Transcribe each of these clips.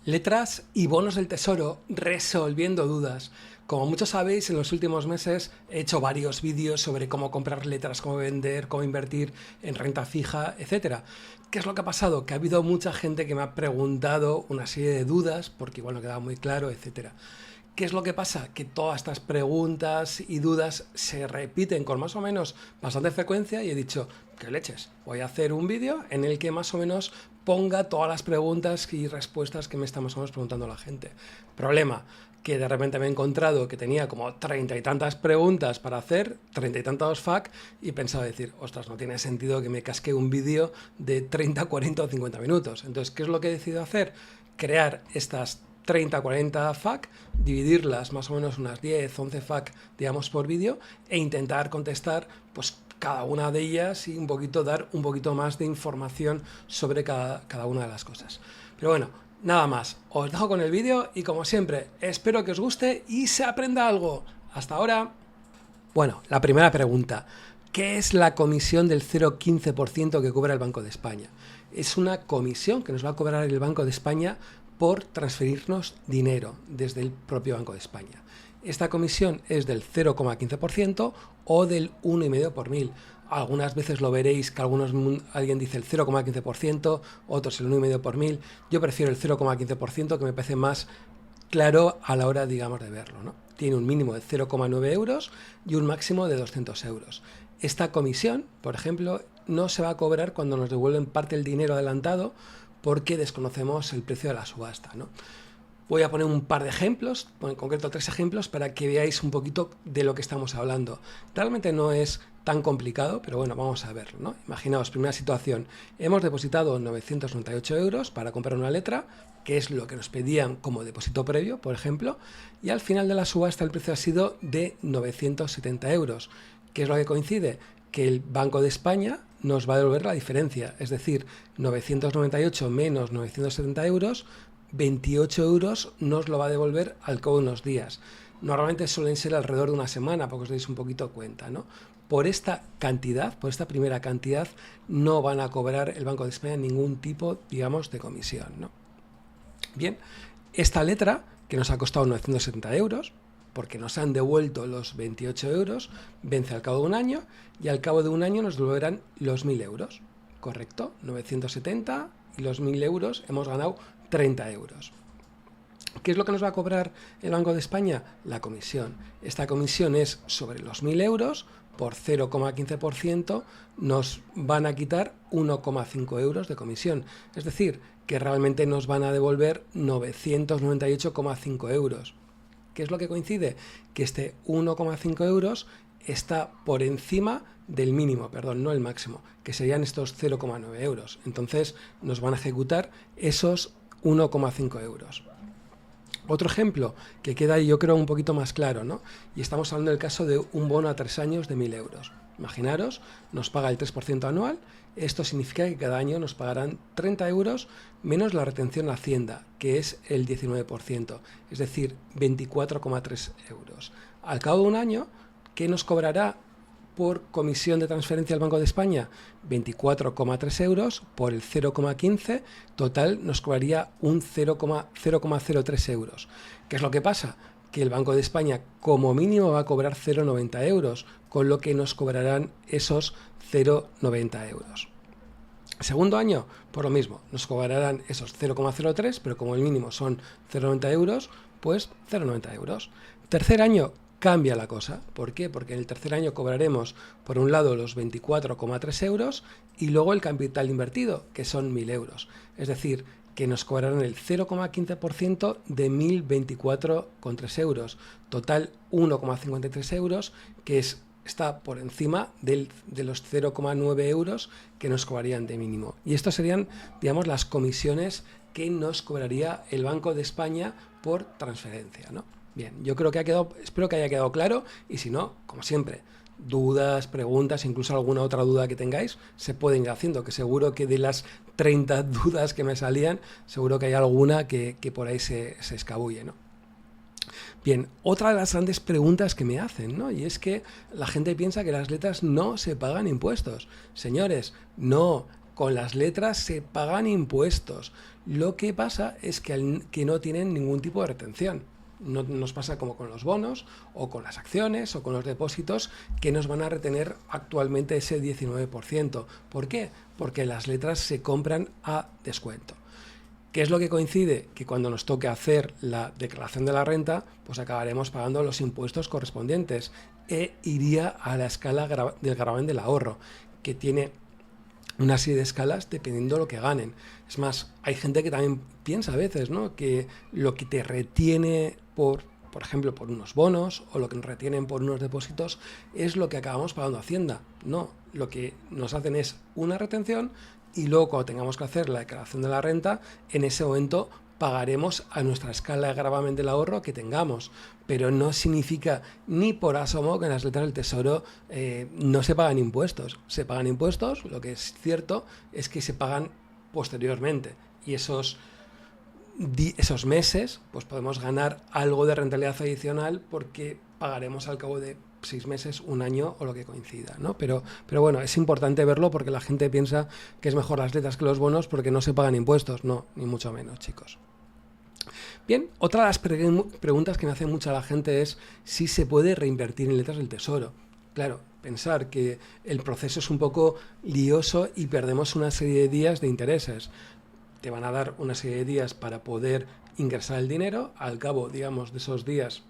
Letras y bonos del tesoro resolviendo dudas. Como muchos sabéis, en los últimos meses he hecho varios vídeos sobre cómo comprar letras, cómo vender, cómo invertir en renta fija, etc. ¿Qué es lo que ha pasado? Que ha habido mucha gente que me ha preguntado una serie de dudas, porque igual no quedaba muy claro, etc. ¿Qué es lo que pasa? Que todas estas preguntas y dudas se repiten con más o menos bastante frecuencia y he dicho, ¿qué leches? Voy a hacer un vídeo en el que más o menos ponga todas las preguntas y respuestas que me está más o menos preguntando la gente. Problema, que de repente me he encontrado que tenía como 30 y tantas preguntas para hacer, 30 y tantos FAQ, y pensaba decir, ostras, no tiene sentido que me casque un vídeo de 30, 40 o 50 minutos. Entonces, ¿qué es lo que he decidido hacer? Crear estas 30, 40 FAQ, dividirlas más o menos unas 10, 11 FAQ, digamos, por vídeo e intentar contestar pues cada una de ellas y dar un poquito más de información sobre cada una de las cosas. Pero bueno, nada más, os dejo con el vídeo y como siempre, espero que os guste y se aprenda algo. Hasta ahora. Bueno, la primera pregunta. ¿Qué es la comisión del 0,15% que cobra el Banco de España? Es una comisión que nos va a cobrar el Banco de España por transferirnos dinero desde el propio Banco de España. Esta comisión es del 0,15% o del 1,5 por mil. Algunas veces lo veréis que alguien dice el 0,15%, otros el 1,5 por mil. Yo prefiero el 0,15%, que me parece más claro a la hora, digamos, de verlo, ¿no? Tiene un mínimo de 0,9 euros y un máximo de 200 euros. Esta comisión, por ejemplo, no se va a cobrar cuando nos devuelven parte del dinero adelantado porque desconocemos el precio de la subasta, ¿no? Voy a poner un par de ejemplos, en concreto 3 ejemplos, para que veáis un poquito de lo que estamos hablando. Realmente no es tan complicado, pero bueno, vamos a verlo, ¿no? Imaginaos, primera situación, hemos depositado 998 euros para comprar una letra, que es lo que nos pedían como depósito previo, por ejemplo, y al final de la subasta el precio ha sido de 970 euros. ¿Qué es lo que coincide? Que el Banco de España nos va a devolver la diferencia, es decir, 998 menos 970 euros, 28 euros nos lo va a devolver al cabo de unos días. Normalmente suelen ser alrededor de una semana, porque os dais un poquito cuenta, ¿no? Por esta cantidad, por esta primera cantidad, no van a cobrar el Banco de España ningún tipo, digamos, de comisión, ¿no? Bien, esta letra, que nos ha costado 970 euros, porque nos han devuelto los 28 euros, vence al cabo de un año, y al cabo de un año nos devolverán los 1.000 euros, ¿correcto? 970 y los 1.000 euros, hemos ganado 30 euros. ¿Qué es lo que nos va a cobrar el Banco de España? La comisión. Esta comisión es sobre los 1.000 euros, por 0,15% nos van a quitar 1,5 euros de comisión. Es decir, que realmente nos van a devolver 998,5 euros. ¿Qué es lo que coincide? Que este 1,5 euros está por encima del mínimo, perdón, no el máximo, que serían estos 0,9 euros. Entonces nos van a ejecutar esos 1,5 euros. Otro ejemplo que queda, yo creo, un poquito más claro, ¿no? Y estamos hablando del caso de un bono a 3 años de 1.000 euros. Imaginaros, nos paga el 3% anual. Esto significa que cada año nos pagarán 30 euros menos la retención a Hacienda, que es el 19%, es decir, 24,3 euros. Al cabo de un año, ¿qué nos cobrará por comisión de transferencia al Banco de España? 24,3 euros por el 0,15, total nos cobraría un 0,03 euros. ¿Qué es lo que pasa? Que el Banco de España como mínimo va a cobrar 0,90 euros, con lo que nos cobrarán esos 0,90 euros. Segundo año, por lo mismo, nos cobrarán esos 0,03, pero como el mínimo son 0,90 euros, pues 0,90 euros. Tercer año, cambia la cosa. ¿Por qué? Porque en el tercer año cobraremos, por un lado, los 24,3 euros y luego el capital invertido, que son 1.000 euros. Es decir, que nos cobrarán el 0,15% de 1.024,3 euros. Total, 1,53 euros, que está por encima de los 0,9 euros que nos cobrarían de mínimo. Y esto serían, digamos, las comisiones que nos cobraría el Banco de España por transferencia, ¿no? Bien, yo creo que espero que haya quedado claro, y si no, como siempre, dudas, preguntas, incluso alguna otra duda que tengáis, se pueden ir haciendo, que seguro que de las 30 dudas que me salían, seguro que hay alguna que por ahí se escabulle, ¿no? Bien, otra de las grandes preguntas que me hacen, ¿no? Y es que la gente piensa que las letras no se pagan impuestos. Señores, no. con las letras se pagan impuestos. Lo que pasa es que no tienen ningún tipo de retención. No nos pasa como con los bonos o con las acciones o con los depósitos, que nos van a retener actualmente ese 19%. ¿Por qué? Porque las letras se compran a descuento. ¿Qué es lo que coincide? Que cuando nos toque hacer la declaración de la renta, pues acabaremos pagando los impuestos correspondientes e iría a la escala del gravamen del ahorro, que tiene una serie de escalas dependiendo de lo que ganen. Es más, hay gente que también piensa a veces, ¿no?, que lo que te retiene por ejemplo, por unos bonos o lo que nos retienen por unos depósitos es lo que acabamos pagando a Hacienda. No, lo que nos hacen es una retención y luego cuando tengamos que hacer la declaración de la renta, en ese momento pagaremos a nuestra escala de gravamen del ahorro que tengamos, pero no significa ni por asomo que en las letras del Tesoro no se pagan impuestos. Se pagan impuestos, lo que es cierto es que se pagan posteriormente, y esos meses pues podemos ganar algo de rentabilidad adicional porque pagaremos al cabo de 6 meses, un año o lo que coincida, ¿no? Pero bueno, es importante verlo porque la gente piensa que es mejor las letras que los bonos porque no se pagan impuestos. No, ni mucho menos, chicos. Bien, otra de las preguntas que me hace mucha la gente es si se puede reinvertir en letras del Tesoro. Claro, pensar que el proceso es un poco lioso y perdemos una serie de días de intereses. Te van a dar una serie de días para poder ingresar el dinero, al cabo, digamos, de esos días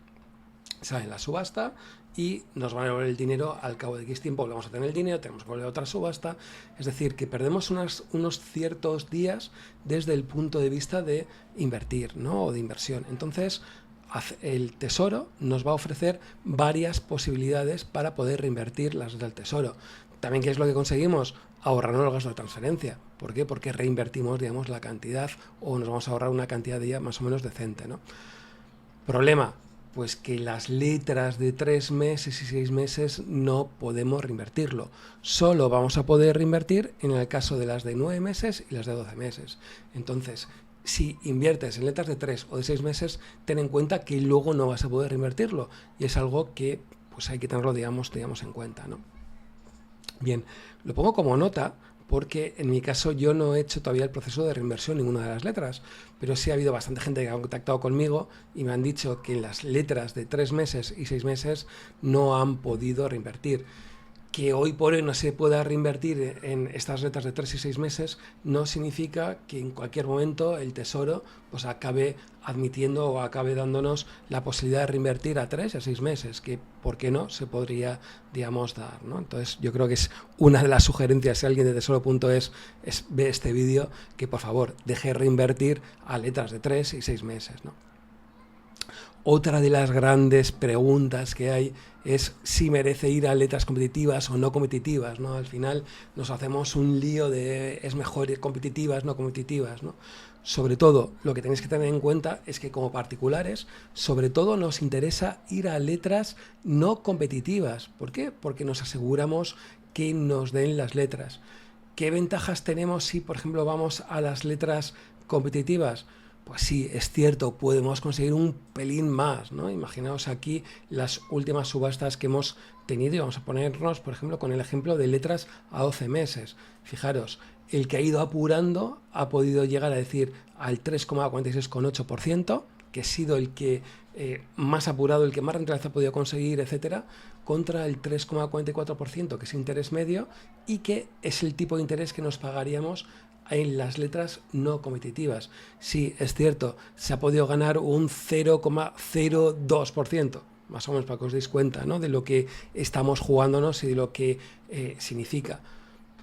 sale la subasta y nos van a devolver el dinero al cabo de X tiempo, volvemos a tener el dinero, tenemos que volver a otra subasta, es decir, que perdemos unos ciertos días desde el punto de vista de invertir, ¿no?, o de inversión. Entonces, el Tesoro nos va a ofrecer varias posibilidades para poder reinvertir las del Tesoro. También, ¿qué es lo que conseguimos? Ahorrarnos el gasto de transferencia. ¿Por qué? Porque reinvertimos, digamos, la cantidad, o nos vamos a ahorrar una cantidad de ya más o menos decente, ¿no? Problema, pues que las letras de 3 meses y 6 meses no podemos reinvertirlo. Solo vamos a poder reinvertir en el caso de las de 9 meses y las de 12 meses. Entonces, si inviertes en letras de 3 o de 6 meses, ten en cuenta que luego no vas a poder reinvertirlo. Y es algo que pues hay que tenerlo, digamos en cuenta, ¿no? Bien, lo pongo como nota porque en mi caso yo no he hecho todavía el proceso de reinversión en ninguna de las letras, pero sí ha habido bastante gente que ha contactado conmigo y me han dicho que en las letras de 3 meses y 6 meses no han podido reinvertir. Que hoy por hoy no se pueda reinvertir en estas letras de 3 y 6 meses no significa que en cualquier momento el Tesoro pues acabe admitiendo o acabe dándonos la posibilidad de reinvertir a 3 y a 6 meses, que por qué no se podría, digamos, dar, ¿no? Entonces yo creo que es una de las sugerencias, si alguien de Tesoro.es ve este vídeo, que por favor deje reinvertir a letras de 3 y 6 meses, ¿no? Otra de las grandes preguntas que hay es si merece ir a letras competitivas o no competitivas, ¿no? Al final nos hacemos un lío de es mejor ir competitivas, no competitivas, ¿no? Sobre todo, lo que tenéis que tener en cuenta es que como particulares, sobre todo nos interesa ir a letras no competitivas. ¿Por qué? Porque nos aseguramos que nos den las letras. ¿Qué ventajas tenemos si, por ejemplo, vamos a las letras competitivas? Pues sí, es cierto, podemos conseguir un pelín más, ¿no? Imaginaos aquí las últimas subastas que hemos tenido y vamos a ponernos, por ejemplo, con el ejemplo de letras a 12 meses. Fijaros, el que ha ido apurando ha podido llegar a decir al 3,46,8%, que ha sido el que más apurado, el que más rentabilidad ha podido conseguir, etcétera, contra el 3,44%, que es interés medio y que es el tipo de interés que nos pagaríamos en las letras no competitivas. Sí, es cierto, se ha podido ganar un 0,02%, más o menos para que os deis cuenta, ¿no?, de lo que estamos jugándonos y de lo que significa.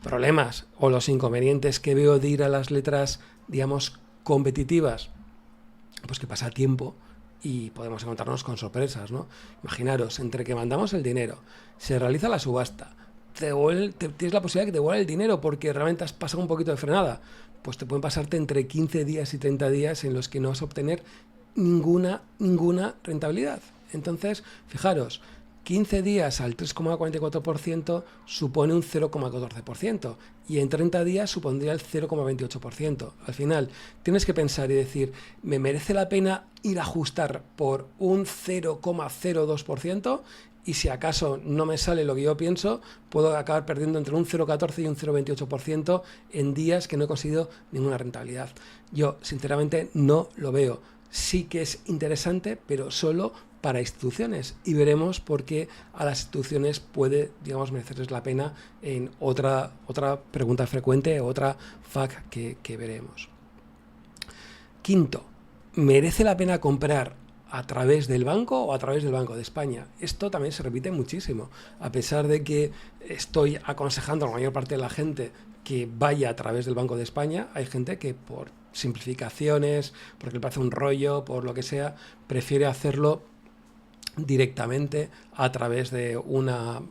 Problemas o los inconvenientes que veo de ir a las letras, digamos, competitivas, pues que pasa tiempo y podemos encontrarnos con sorpresas, ¿no? Imaginaros, entre que mandamos el dinero, se realiza la subasta, tienes la posibilidad de que te devuelva el dinero porque realmente has pasado un poquito de frenada, pues te pueden pasarte entre 15 días y 30 días en los que no vas a obtener ninguna rentabilidad. Entonces, fijaros, 15 días al 3,44% supone un 0,14% y en 30 días supondría el 0,28%. Al final, tienes que pensar y decir, ¿me merece la pena ir a ajustar por un 0,02%? y si acaso no me sale lo que yo pienso, puedo acabar perdiendo entre un 0,14 y un 0,28% en días que no he conseguido ninguna rentabilidad. Yo, sinceramente, no lo veo. Sí que es interesante, pero solo para instituciones, y veremos por qué a las instituciones puede, digamos, merecerles la pena en otra pregunta frecuente, otra FAQ que veremos. Quinto, ¿merece la pena comprar a través del banco o a través del Banco de España? Esto también se repite muchísimo, a pesar de que estoy aconsejando a la mayor parte de la gente que vaya a través del Banco de España. Hay gente que por simplificaciones, porque le parece un rollo, por lo que sea, prefiere hacerlo directamente a través de una,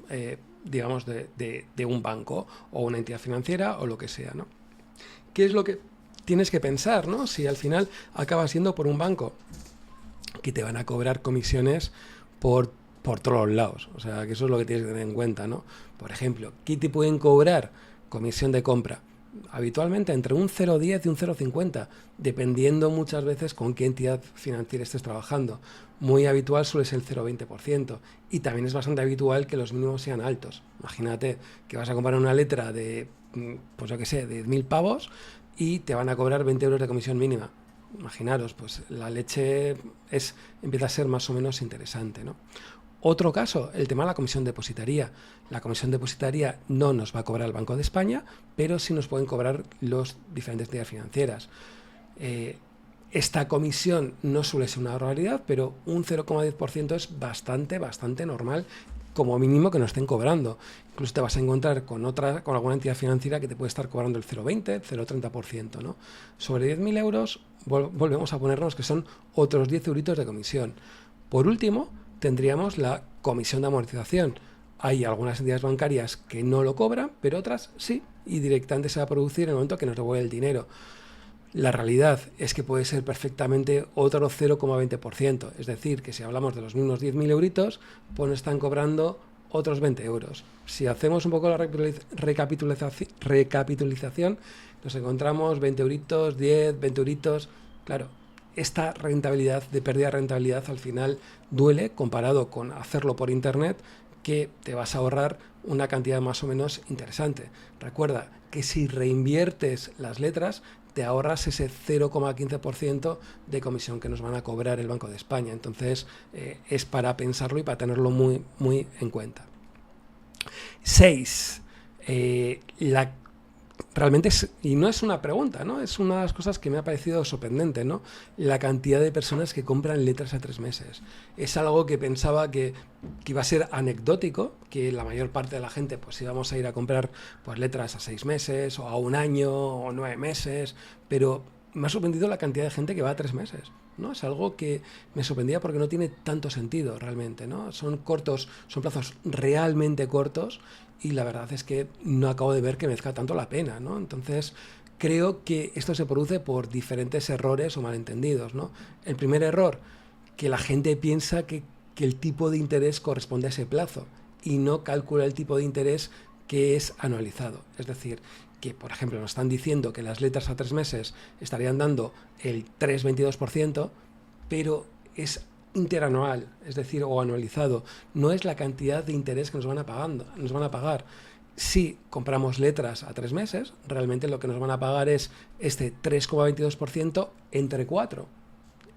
digamos, de un banco o una entidad financiera o lo que sea, ¿no? ¿Qué es lo que tienes que pensar, ¿no? Si al final acabas siendo por un banco, que te van a cobrar comisiones por todos los lados. O sea, que eso es lo que tienes que tener en cuenta, ¿no? Por ejemplo, ¿qué te pueden cobrar? Comisión de compra. Habitualmente entre un 0,10 y un 0,50, dependiendo muchas veces con qué entidad financiera estés trabajando. Muy habitual suele ser el 0,20%, y también es bastante habitual que los mínimos sean altos. Imagínate que vas a comprar una letra de, pues yo qué sé, de 1.000 pavos y te van a cobrar 20 euros de comisión mínima. Imaginaros, pues la leche empieza a ser más o menos interesante, ¿no? Otro caso, el tema de la comisión depositaria. La comisión depositaria no nos va a cobrar el Banco de España, pero sí nos pueden cobrar los diferentes entidades financieras. Esta comisión no suele ser una barbaridad, pero un 0,10% es bastante normal, como mínimo, que nos estén cobrando. Incluso te vas a encontrar con alguna entidad financiera que te puede estar cobrando el 0,20, 0,30%, ¿no? Sobre 10.000 euros volvemos a ponernos que son otros 10 euritos de comisión. Por último, tendríamos la comisión de amortización. Hay algunas entidades bancarias que no lo cobran, pero otras sí, y directamente se va a producir en el momento que nos devuelve el dinero. La realidad es que puede ser perfectamente otro 0,20%, es decir, que si hablamos de los mismos 10.000 euritos, pues nos están cobrando otros 20 euros. Si hacemos un poco la recapitalización, nos encontramos 20 euritos, 10, 20 euritos. Claro, esta rentabilidad, de pérdida de rentabilidad, al final duele comparado con hacerlo por internet, que te vas a ahorrar una cantidad más o menos interesante. Recuerda que si reinviertes las letras, te ahorras ese 0,15% de comisión que nos van a cobrar el Banco de España. Entonces, es para pensarlo y para tenerlo muy en cuenta. 6. Realmente y no es una pregunta, ¿no? Es una de las cosas que me ha parecido sorprendente, ¿no? La cantidad de personas que compran letras a 3 meses. Es algo que pensaba que iba a ser anecdótico, que la mayor parte de la gente pues íbamos a ir a comprar pues letras a 6 meses o a 1 año o 9 meses, pero me ha sorprendido la cantidad de gente que va a 3 meses, ¿no? Es algo que me sorprendía porque no tiene tanto sentido realmente, ¿no? Son plazos realmente cortos, y la verdad es que no acabo de ver que merezca tanto la pena, ¿no? Entonces, creo que esto se produce por diferentes errores o malentendidos, ¿no? El primer error, que la gente piensa que el tipo de interés corresponde a ese plazo y no calcula el tipo de interés que es anualizado. Es decir, que, por ejemplo, nos están diciendo que las letras a 3 meses estarían dando el 3,22%, pero es interanual, es decir, o anualizado. No es la cantidad de interés que nos van a pagar. Si compramos letras a 3 meses, realmente lo que nos van a pagar es este 3,22% entre 4.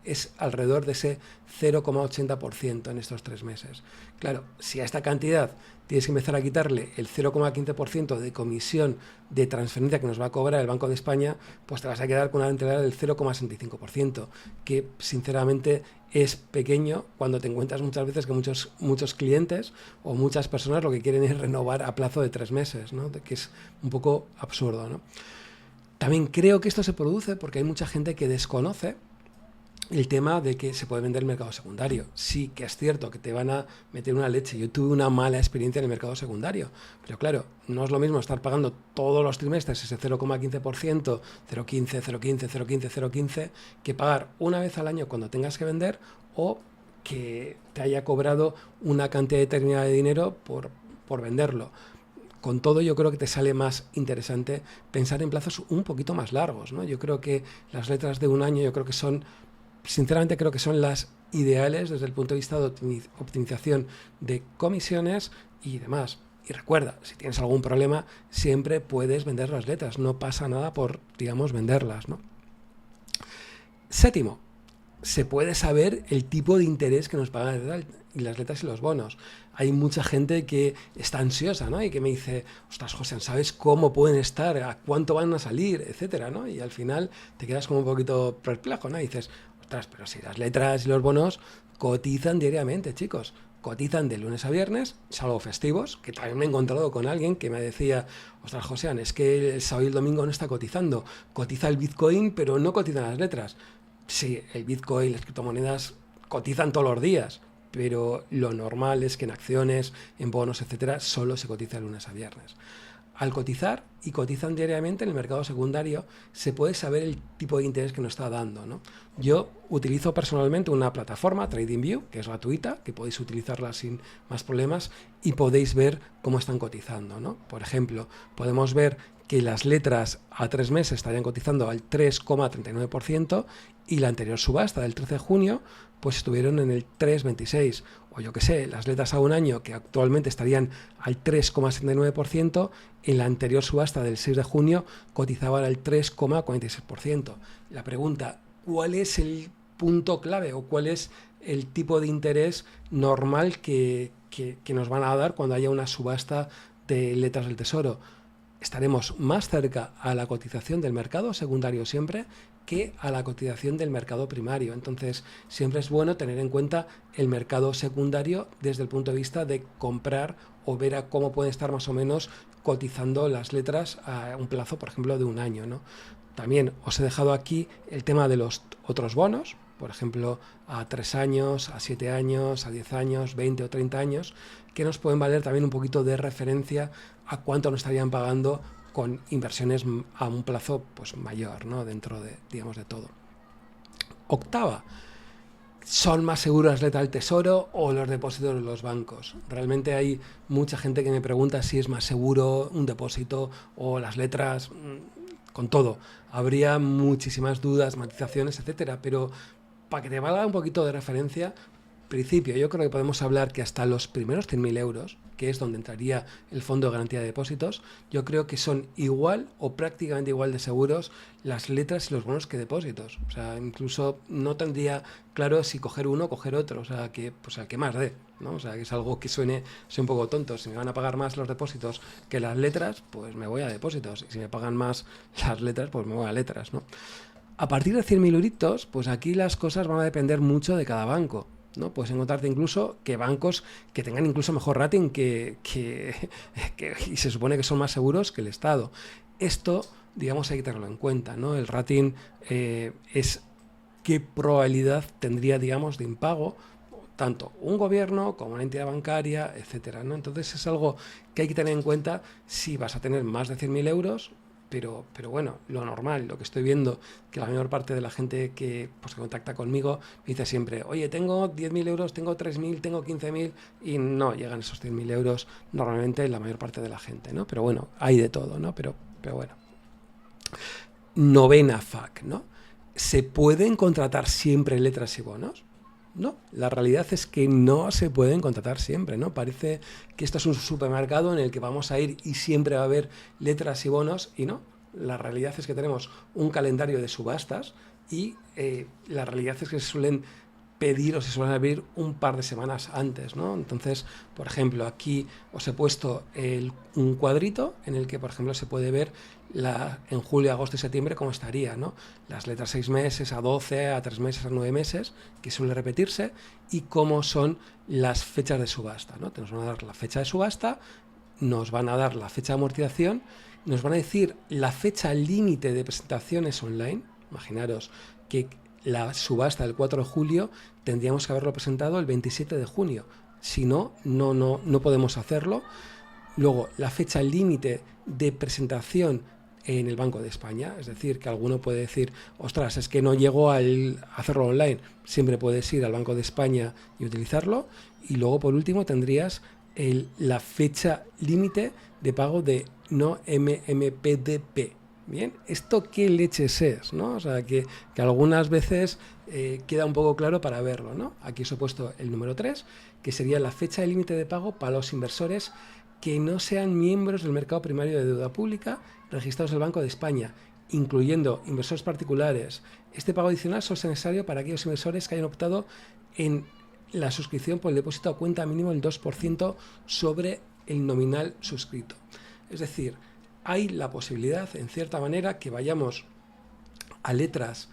Es alrededor de ese 0,80% en estos 3 meses. Claro, si a esta cantidad tienes que empezar a quitarle el 0,15% de comisión de transferencia que nos va a cobrar el Banco de España, pues te vas a quedar con una rentabilidad del 0,65%, que sinceramente es pequeño cuando te encuentras muchas veces que muchos clientes o muchas personas lo que quieren es renovar a plazo de 3 meses, ¿no? Que es un poco absurdo, ¿no? También creo que esto se produce porque hay mucha gente que desconoce el tema de que se puede vender el mercado secundario. Sí que es cierto que te van a meter una leche. Yo tuve una mala experiencia en el mercado secundario, pero claro, no es lo mismo estar pagando todos los trimestres ese 0,15%, 0,15, 0,15, 0,15, 0,15, que pagar una vez al año cuando tengas que vender, o que te haya cobrado una cantidad determinada de dinero por venderlo. Con todo, yo creo que te sale más interesante pensar en plazos un poquito más largos, ¿no? Yo creo que las letras de 1 año, yo creo que son sinceramente creo que son las ideales desde el punto de vista de optimización de comisiones y demás. Y recuerda, si tienes algún problema, siempre puedes vender las letras. No pasa nada por, digamos, venderlas, ¿no? Séptimo, se puede saber el tipo de interés que nos pagan las letras y los bonos. Hay mucha gente que está ansiosa, ¿no? Y que me dice, ostras, José, ¿sabes cómo pueden estar? ¿A cuánto van a salir? Etcétera, ¿no? Y al final te quedas como un poquito perplejo, ¿no? Y dices, ostras, pero si las letras y los bonos cotizan diariamente, chicos. Cotizan de lunes a viernes, salvo festivos, que también me he encontrado con alguien que me decía, ostras, José, es que el sábado y el domingo no está cotizando. Cotiza el Bitcoin, pero no cotizan las letras. Sí, el Bitcoin, las criptomonedas cotizan todos los días, pero lo normal es que en acciones, en bonos, etcétera, solo se cotiza de lunes a viernes. Al cotizar y cotizan diariamente en el mercado secundario, se puede saber el tipo de interés que nos está dando, ¿no? Yo utilizo personalmente una plataforma, TradingView, que es gratuita, que podéis utilizarla sin más problemas y podéis ver cómo están cotizando, ¿no? Por ejemplo, podemos ver que las letras a 3 meses estarían cotizando al 3,39% y la anterior subasta del 13 de junio pues estuvieron en el 3,26%. O yo que sé, las letras a un año que actualmente estarían al 3,79%, en la anterior subasta del 6 de junio cotizaban al 3,46%. La pregunta, ¿cuál es el punto clave o cuál es el tipo de interés normal que nos van a dar cuando haya una subasta de letras del Tesoro? Estaremos más cerca a la cotización del mercado secundario siempre que a la cotización del mercado primario. Entonces, siempre es bueno tener en cuenta el mercado secundario desde el punto de vista de comprar o ver a cómo pueden estar más o menos cotizando las letras a un plazo, por ejemplo, de un año, ¿no? También os he dejado aquí el tema de los otros bonos, por ejemplo, a 3 años, a 7 años, a 10 años, 20 o 30 años, que nos pueden valer también un poquito de referencia a cuánto nos estarían pagando con inversiones a un plazo pues mayor, ¿no? Dentro de, digamos, de todo. Octava, ¿son más seguras las letras del Tesoro o los depósitos de los bancos? Realmente hay mucha gente que me pregunta si es más seguro un depósito o las letras, con todo. Habría muchísimas dudas, matizaciones, etcétera, pero para que te valga un poquito de referencia, principio, yo creo que podemos hablar que hasta los primeros 100.000 euros, que es donde entraría el Fondo de Garantía de Depósitos, yo creo que son igual o prácticamente igual de seguros las letras y los bonos que depósitos. O sea, incluso no tendría claro si coger uno o coger otro, o sea, que pues al que más dé, ¿no? O sea, que es algo que suene un poco tonto. Si me van a pagar más los depósitos que las letras, pues me voy a depósitos. Y si me pagan más las letras, pues me voy a letras, ¿no? A partir de 100.000 euritos, pues aquí las cosas van a depender mucho de cada banco, ¿no? Puedes encontrarte incluso que bancos que tengan incluso mejor rating y se supone que son más seguros que el Estado. Esto, digamos, hay que tenerlo en cuenta, ¿no? El rating es qué probabilidad tendría, digamos, de impago tanto un gobierno como una entidad bancaria, etcétera, ¿no? Entonces es algo que hay que tener en cuenta si vas a tener más de 100.000 euros. Pero bueno, lo normal, lo que estoy viendo, que la mayor parte de la gente que contacta conmigo me dice siempre, oye, tengo 10.000 euros, tengo 3.000, tengo 15.000 y no llegan esos 100.000 euros normalmente la mayor parte de la gente, ¿no? Pero bueno, hay de todo, ¿no? Pero bueno. Novena FAQ, ¿no? ¿Se pueden contratar siempre letras y bonos? No, la realidad es que no se pueden contratar siempre, ¿no? Parece que esto es un supermercado en el que vamos a ir y siempre va a haber letras y bonos, y no. La realidad es que tenemos un calendario de subastas y la realidad es que se suelen pedir o se suelen abrir un par de semanas antes, ¿no? Entonces, por ejemplo, aquí os he puesto un cuadrito en el que, por ejemplo, se puede ver en julio, agosto y septiembre cómo estaría, ¿no? Las letras 6 meses, a 12, a 3 meses, a 9 meses, que suele repetirse, y cómo son las fechas de subasta, ¿no? Nos van a dar la fecha de subasta, nos van a dar la fecha de amortización, nos van a decir la fecha límite de presentaciones online. Imaginaros que la subasta del 4 de julio tendríamos que haberlo presentado el 27 de junio. Si no, no podemos hacerlo. Luego, la fecha límite de presentación en el Banco de España, es decir, que alguno puede decir, ostras, es que no llego a hacerlo online. Siempre puedes ir al Banco de España y utilizarlo. Y luego, por último, tendrías la fecha límite de pago de no MMPDP, Bien, ¿esto qué leches es, ¿no? O sea, que algunas veces queda un poco claro para verlo, ¿no? Aquí os he puesto el número 3, que sería la fecha de límite de pago para los inversores que no sean miembros del mercado primario de deuda pública registrados en el Banco de España, incluyendo inversores particulares. Este pago adicional solo es necesario para aquellos inversores que hayan optado en la suscripción por el depósito a cuenta mínimo del 2% sobre el nominal suscrito. Es decir, hay la posibilidad, en cierta manera, que vayamos a letras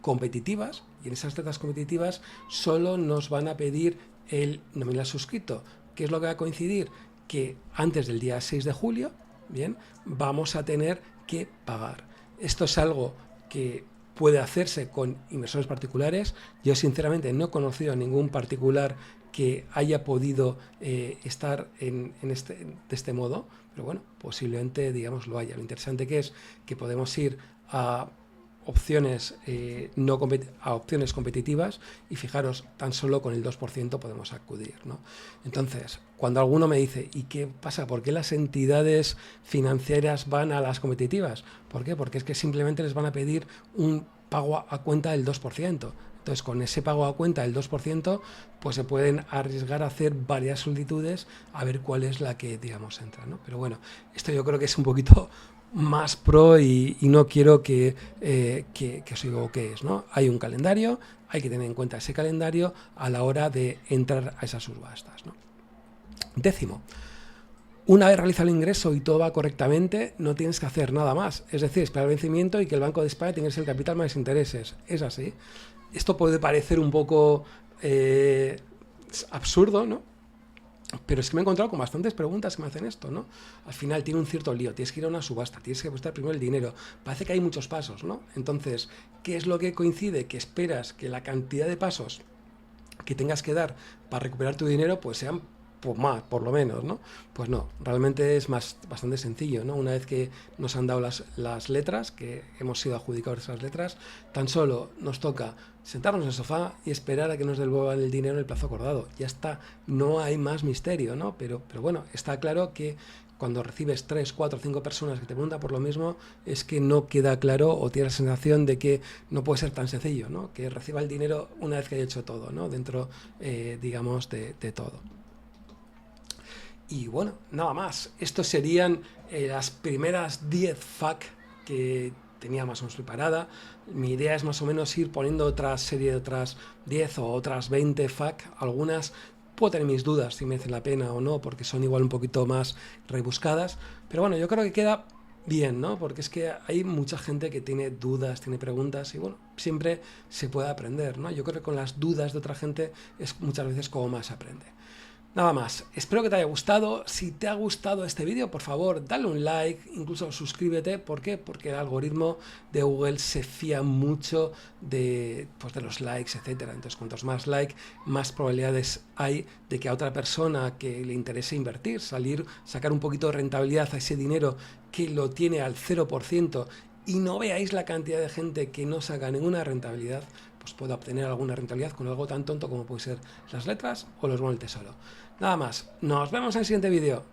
competitivas, y en esas letras competitivas solo nos van a pedir el nominal suscrito. ¿Qué es lo que va a coincidir? Que antes del día 6 de julio, bien, vamos a tener que pagar. Esto es algo que puede hacerse con inversores particulares. Yo sinceramente no he conocido a ningún particular que haya podido estar de este modo, pero bueno, posiblemente, digamos, lo haya. Lo interesante que es que podemos ir a opciones, a opciones competitivas, y fijaros, tan solo con el 2% podemos acudir, ¿no? Entonces, cuando alguno me dice, ¿y qué pasa? ¿Por qué las entidades financieras van a las competitivas? ¿Por qué? Porque es que simplemente les van a pedir un pago a cuenta del 2%. Entonces, con ese pago a cuenta del 2%, pues se pueden arriesgar a hacer varias solicitudes a ver cuál es la que, digamos, entra, ¿no? Pero bueno, esto yo creo que es un poquito más pro y no quiero que os digo qué es, ¿no? Hay un calendario, hay que tener en cuenta ese calendario a la hora de entrar a esas subastas, ¿no? 10º, una vez realizado el ingreso y todo va correctamente, no tienes que hacer nada más. Es decir, esperar el vencimiento y que el Banco de España tenga el capital más intereses. Es así. Esto puede parecer un poco absurdo, ¿no? Pero es que me he encontrado con bastantes preguntas que me hacen esto, ¿no? Al final tiene un cierto lío, tienes que ir a una subasta, tienes que prestar primero el dinero. Parece que hay muchos pasos, ¿no? Entonces, ¿qué es lo que coincide? Que esperas que la cantidad de pasos que tengas que dar para recuperar tu dinero pues sean por lo menos, ¿no? Pues no, realmente es bastante sencillo, ¿no? Una vez que nos han dado las letras, que hemos sido adjudicados esas letras, tan solo nos toca sentarnos en el sofá y esperar a que nos devuelvan el dinero en el plazo acordado. Ya está, no hay más misterio, ¿no? Pero bueno, está claro que cuando recibes 3, 4, 5 personas que te preguntan por lo mismo, es que no queda claro o tienes la sensación de que no puede ser tan sencillo, ¿no? Que reciba el dinero una vez que haya hecho todo, ¿no? Dentro, digamos, de todo. Y bueno, nada más. Estos serían las primeras 10 FAQ que tenía más o menos preparada. Mi idea es más o menos ir poniendo otra serie de otras 10 o otras 20 FAQ. Algunas puedo tener mis dudas si merecen la pena o no, porque son igual un poquito más rebuscadas. Pero bueno, yo creo que queda bien, ¿no? Porque es que hay mucha gente que tiene dudas, tiene preguntas y bueno, siempre se puede aprender, ¿no? Yo creo que con las dudas de otra gente es muchas veces como más se aprende. Nada más, espero que te haya gustado. Si te ha gustado este vídeo, por favor, dale un like, incluso suscríbete. ¿Por qué? Porque el algoritmo de Google se fía mucho de los likes, etcétera. Entonces, cuantos más likes, más probabilidades hay de que a otra persona que le interese invertir, sacar un poquito de rentabilidad a ese dinero que lo tiene al 0%, y no veáis la cantidad de gente que no saca ninguna rentabilidad, pues pueda obtener alguna rentabilidad con algo tan tonto como puede ser las letras o los bonos del tesoro. Nada más, nos vemos en el siguiente vídeo.